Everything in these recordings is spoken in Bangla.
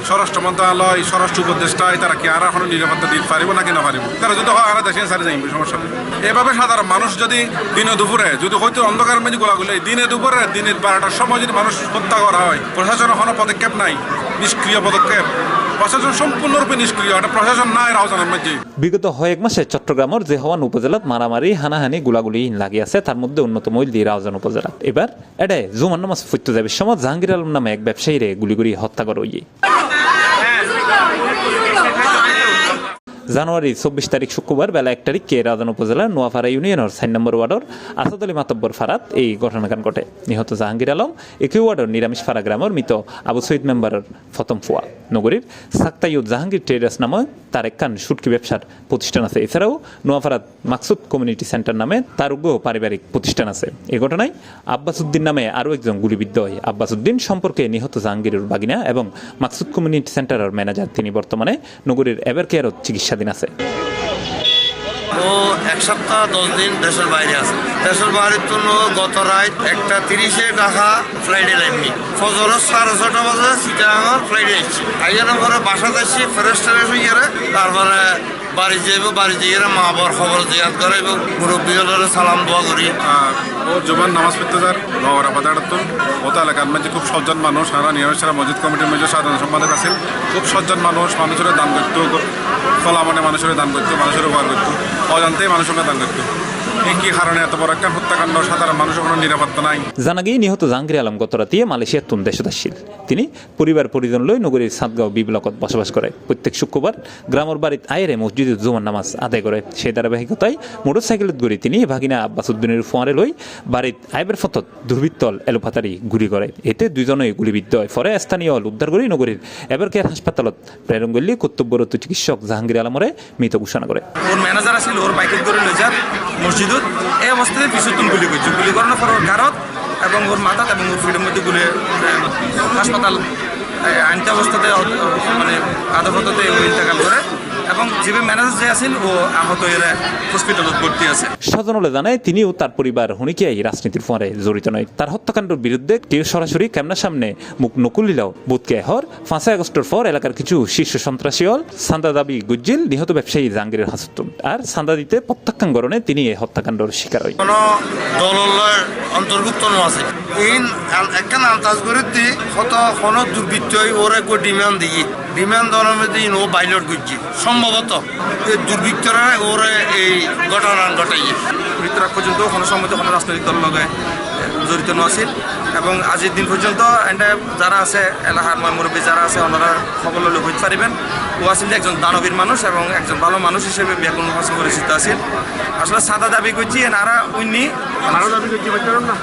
স্বরাষ্ট্র মন্ত্রণালয় স্বরাষ্ট্র উপদেষ্টায় তারা কি আর এখনো নিরাপত্তা দিতে পারিব নাকি না পারিব তারা যদি হয় আর দেশে সারি যাইবে সমস্যা নেই এভাবে সাধারণ মানুষ যদি দিনে দুপুরে যদি হয়তো অন্ধকার মেঝে গোলাগুলি দিনে দুপুরে দিনের 12টার সময় যদি মানুষ হত্যা করা হয় প্রশাসনের কোনো পদক্ষেপ নাই নিষ্ক্রিয় পদক্ষেপ প্রশাসন সম্পূর্ণরূপে নিষ্ক্রিয় এটা প্রশাসন নাই রাউজানের মধ্যে বিগত কয়েক মাসে চট্টগ্রামের জেহাওয়ান উপজেলাত মারামারি হানাহানি গুলাগুলি লাগি আছে তার মধ্যে অন্যতম হইল রাউজান উপজেলা এবার এটাই জুমান নামাজ ফুটতে যাবে সময় জাহাঙ্গীর আলম নামে এক ব্যবসায়ীরে গুলি করে হত্যা করা হইয়ে জানুয়ারি 24 তারিখ শুক্রবার বেলা 1 তারিখে রাউজান উপজেলার নোয়াপাড়া ইউনিয়নের 4 নম্বর ওয়ার্ডের আসাদ আলী মাতব্বর ফারাত এই ঘটনাকাণ্ড ঘটে নিহত জাহাঙ্গীর আলম একই ওয়ার্ডের নিরামিষপাড়া গ্রামের মৃত আবু সৈয়দ মেম্বারের প্রথম ফুয়া নগরীর সাক্তাইউদ জাহাঙ্গীর ট্রেডার্স নামে তার একখান সুটকি ব্যবসার প্রতিষ্ঠান আছে এছাড়াও নোয়াপাড়াত মাকসুদ কমিউনিটি সেন্টার নামে তার পারিবারিক প্রতিষ্ঠান আছে এই ঘটনায় আব্বাস উদ্দিন নামে আরও একজন গুলিবিদ্ধ হয় আব্বাস উদ্দিন সম্পর্কে নিহত জাহাঙ্গীরের বাগিনা এবং মাকসুদ কমিউনিটি সেন্টারের ম্যানেজার তিনি বর্তমানে নগরীর এভার কেয়ারত চিকিৎসাধীন আছে ও 1 সপ্তাহ 10 দিন দেশের বাইরে আছে দেশের বাইরের জন্য গত রাত 1:30 ঢাকা ফ্লাইটে লাইনি ফজর 6:30 বাজে চিটাগাং ফ্লাইটে এসেছি আইয়ার পরে বাসা যাচ্ছি ফ্রেশ ট্রেশ হয়ে তারপরে বাড়ি যাইব বাড়ি যাইয়ে মা বাবার খবর জিজ্ঞাসা করাইব মুরব্বীদের সালাম দোয়া করি ও জবান নামাজ পড়তে যার বাবারা বাদাড়াতুন ও তো এলাকার মধ্যে খুব সজ্জন মানুষ সারা নিরামিষারা মসজিদ কমিটির মধ্যে সাধারণ সম্পাদক আছেন খুব সজ্জন মানুষ মানুষের দান করতো খোলা মনে মানুষের দান করতো মানুষের উপকার করতো অজান্তেই মানুষের দান করতো কি কারণে এত বড় একটা হত্যাকাণ্ড সাধারণ মানুষের কোনো নিরাপত্তা নাই জানা গিয়ে নিহত জাহাঙ্গীর আলম গত রাতে মালয়েশিয়ার তুন দেশদাসীল তিনি পরিবার পরিজন লই নগরীর সাতগাঁও বি ব্লকত বসবাস করে প্রত্যেক শুক্রবার গ্রামের বাড়িতে আয়েরে মসজিদে জুমার নামাজ আদায় করে সেই ধারাবাহিকতায় মোটরসাইকেলত গড়ি তিনি ভাগিনা আব্বাস উদ্দিনের ফোয়ারে লই বাড়িত আইবের ফতত দুর্বৃত্তল এলোপাতারি গুলি করে এতে দুইজনই গুলিবিদ্ধ হয় পরে স্থানীয় উদ্ধার করে নগরীর এভার কেয়ার হাসপাতালত প্রেরণ করলে কর্তব্যরত চিকিৎসক জাহাঙ্গীর আলমরে মৃত ঘোষণা করে ওর ম্যানেজার আছিল ওর বাইকের করে লই যার মসজিদত এই অবস্থাতে পিছুতুন গুলি করছে গুলি করানোর পর ওর গারত এবং ওর মাথাত এবং ওর ফিটের মধ্যে গুলি হাসপাতাল আনতে অবস্থাতে মানে আদালতে ও ইন্তেকাল করে এবং যে ম্যানেজার যে আছেন ও আহত এরা হসপিটালত ভর্তি আছে স্বজনলে জানায় তিনিও তার পরিবার হুনিকিয়াই রাজনীতির ফোয়ারে জড়িত নয় তার হত্যাকাণ্ডের বিরুদ্ধে কেউ সরাসরি ক্যামেরার সামনে মুখ নকুলিলাও বোধকে হর 5 আগস্টের পর এলাকার কিছু শীর্ষ সন্ত্রাসী হল সান্দা দাবি গুজ্জিল নিহত ব্যবসায়ী জাহাঙ্গীরের হাসতুন আর সান্দা দিতে প্রত্যাখ্যান করণে তিনি এই হত্যাকাণ্ডের শিকার হয় কোন দলের অন্তর্ভুক্ত আছে এই একখান আন্দাজ করে দি কত কোন দুর্বৃত্তই ওরা কো ডিমান্ড দিয়ে ডিমান্ড দেওয়ার মধ্যে ও বাইলট গুজ্জি সম্ভবত এই দুর্বৃত্তরা ওরা এই ঘটনা ঘটাইয়ে মৃত্যুর পর্যন্ত কোনো সময় কোনো রাজনৈতিক দল লগে জড়িত নছিল এবং আজির দিন পর্যন্ত এটা যারা আছে এলাকার মুরব্বী যারা আছে ওনারা খবর লইলে হইতে পারিবেন ও আসলে একজন দানবীর মানুষ এবং একজন ভালো মানুষ হিসেবে ব্যাপক পরিচিত আছে আসলে সাদা দাবি করছি এনারা উনি আরও দাবি করতে পারতাম না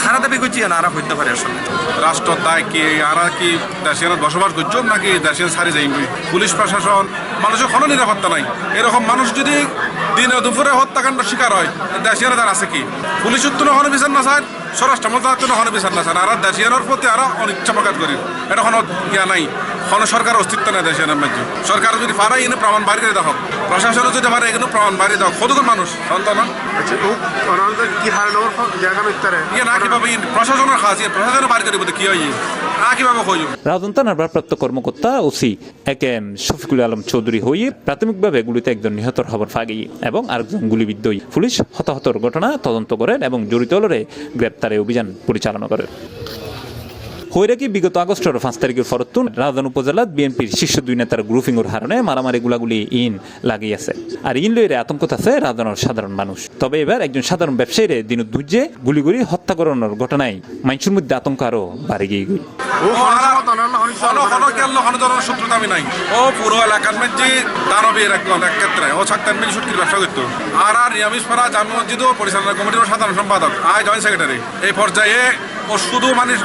খারাপ দাবি করছি এনারা হইতে পারে আসলে রাষ্ট্র তাই কি আর কি দেশিয়ানত বসবাস করছো নাকি দেশিয়ান সারি যাইবি পুলিশ প্রশাসন মানুষের কোনো নিরাপত্তা নাই এরকম মানুষ যদি দিনে দুপুরে হত্যাকাণ্ড শিকার হয় দেশিয়ানে তার আছে কি পুলিশ উত্তর কোনো বিচার না চায় স্বরাষ্ট্র মন্ত্রণালয় কোনো বিচার না চায় আর দেশিয়ানের প্রতি আরো অনিচ্ছা প্রকাশ করি এটা কোনো ইয়া নাই কোনো সরকার অস্তিত্ব নেই দেশিয়ানের মধ্যে সরকার যদি পারে এনে প্রমাণ বাড়ি করে দেখো প্রশাসনও যদি পারে এখানে প্রমাণ বাড়ি দাও কতক্ষণ মানুষ সন্তান কি হার জায়গা মিত্তারে ইয়ে না কিভাবে প্রশাসনের খাস প্রশাসনের বাড়ি করে বলতে কি হয় না কিভাবে হইব রাউজান থানার ভারপ্রাপ্ত কর্মকর্তা ওসি একেএম শফিকুল আলম চৌধুরী হয়ে প্রাথমিকভাবে গুলিতে একজন নিহতর খবর ফাঁকি এবং আরেকজন গুলিবিদ্ধ হই পুলিশ হতাহতর ঘটনা তদন্ত করেন এবং জড়িত হলে গ্রেপ্তারে অভিযান পরিচালনা করেন হইরাকি বিগত আগস্টের 5 তারিখের ফরতুন রাউজান উপজেলাত বিএনপির শীর্ষ 2 নেতার গ্রুপিংয়ের হারণে মারামারি গুলাগুলি ইন লাগিয়ে আছে আর ইন লইরে আতঙ্কত আছে রাউজানের সাধারণ মানুষ তবে এবার একজন সাধারণ ব্যবসায়ীরে দিনদুর্যে গুলিগুলি হত্যা করানোর ঘটনায় মানুষের মধ্যে আতঙ্ক আরো বাড়ে গিয়ে গই শত্রুতা আমি নাই ও পুরো এলাকার মধ্যে দানবীর এক ক্ষেত্রে ও ছাক্তান মিল সুটকির ব্যবসা করতো আর নিরামিষপাড়া জামে মসজিদ ও পরিচালনা কমিটির সাধারণ সম্পাদক আয় জয়েন্ট সেক্রেটারি এই পর্যায়ে ও শুধু মানুষ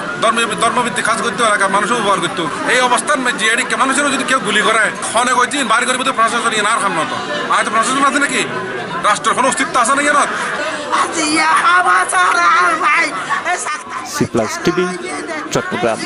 ধর্মভিত্তিক কাজ করতে এলাকার মানুষও ব্যবহার করতো এই অবস্থান মধ্যে এদিকে মানুষেরও যদি কেউ গুলি করে খনে কইছি বাড়ি করে প্রশাসন ইয়ে না খান মতো আর তো প্রশাসন আছে নাকি রাষ্ট্রের কোনো অস্তিত্ব আছে না কেন সি প্লাস টিভি চট্টগ্রাম।